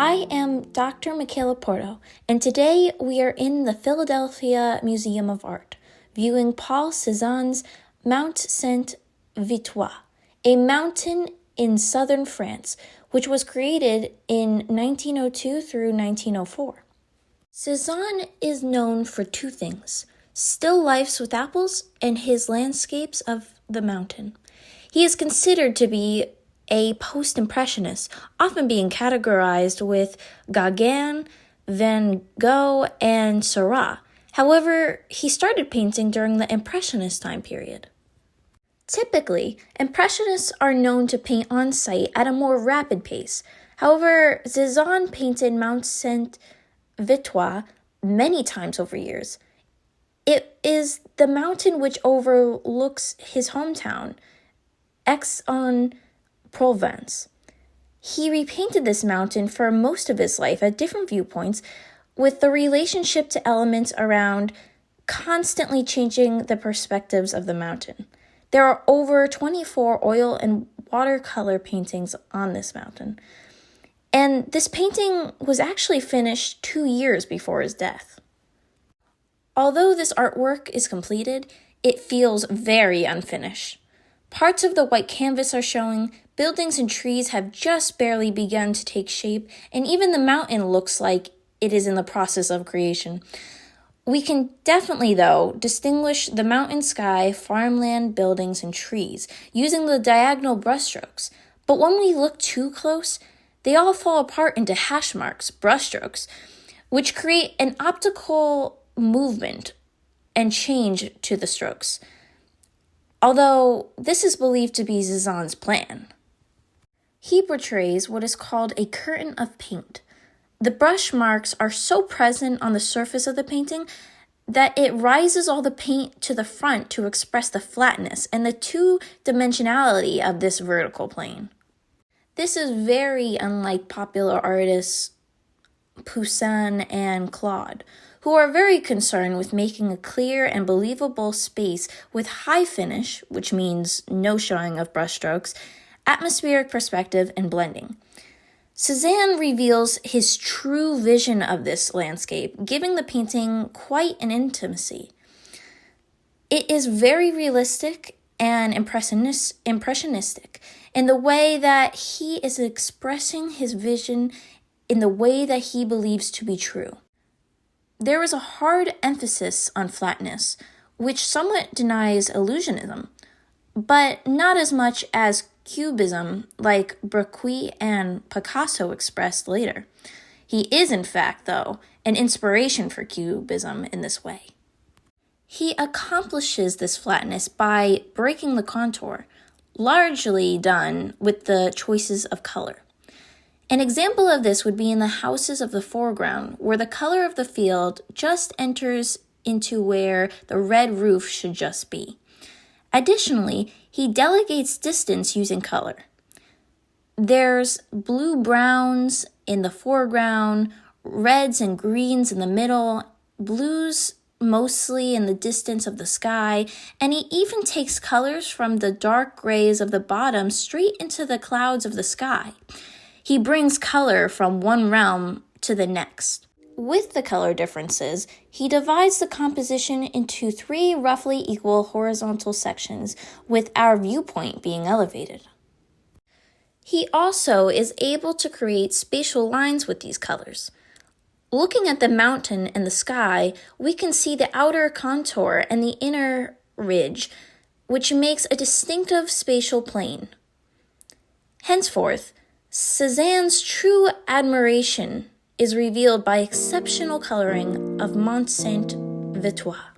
I am Dr. Michaela Porto, and today we are in the Philadelphia Museum of Art, viewing Paul Cézanne's Mont Sainte-Victoire, a mountain in southern France, which was created in 1902 through 1904. Cézanne is known for two things: still lifes with apples and his landscapes of the mountain. He is considered to be a post-impressionist, often being categorized with Gauguin, Van Gogh, and Seurat. However, he started painting during the Impressionist time period. Typically, Impressionists are known to paint on site at a more rapid pace. However, Cézanne painted Mont Sainte-Victoire many times over years. It is the mountain which overlooks his hometown, Aix-en-Provence. He repainted this mountain for most of his life at different viewpoints, with the relationship to elements around constantly changing the perspectives of the mountain. There are over 24 oil and watercolor paintings on this mountain, and this painting was actually finished 2 years before his death. Although this artwork is completed, it feels very unfinished. Parts of the white canvas are showing, buildings and trees have just barely begun to take shape, and even the mountain looks like it is in the process of creation. We can definitely, though, distinguish the mountain sky, farmland, buildings, and trees using the diagonal brushstrokes. But when we look too close, they all fall apart into hash marks, brushstrokes, which create an optical movement and change to the strokes, although this is believed to be Cézanne's plan. He portrays what is called a curtain of paint. The brush marks are so present on the surface of the painting that it rises all the paint to the front to express the flatness and the two-dimensionality of this vertical plane. This is very unlike popular artists Poussin and Claude, who are very concerned with making a clear and believable space with high finish, which means no showing of brushstrokes, atmospheric perspective, and blending. Cézanne reveals his true vision of this landscape, giving the painting quite an intimacy. It is very realistic and impressionistic in the way that he is expressing his vision in the way that he believes to be true. There is a hard emphasis on flatness, which somewhat denies illusionism, but not as much as cubism like Breguet and Picasso expressed later. He is, in fact, though, an inspiration for cubism in this way. He accomplishes this flatness by breaking the contour, largely done with the choices of color. An example of this would be in the houses of the foreground, where the color of the field just enters into where the red roof should just be. Additionally, he delegates distance using color. There's blue-browns in the foreground, reds and greens in the middle, blues mostly in the distance of the sky, and he even takes colors from the dark grays of the bottom straight into the clouds of the sky. He brings color from one realm to the next. With the color differences, he divides the composition into 3 roughly equal horizontal sections, with our viewpoint being elevated. He also is able to create spatial lines with these colors. Looking at the mountain and the sky, we can see the outer contour and the inner ridge, which makes a distinctive spatial plane. Henceforth, Cézanne's true admiration is revealed by exceptional coloring of Mont Sainte-Victoire.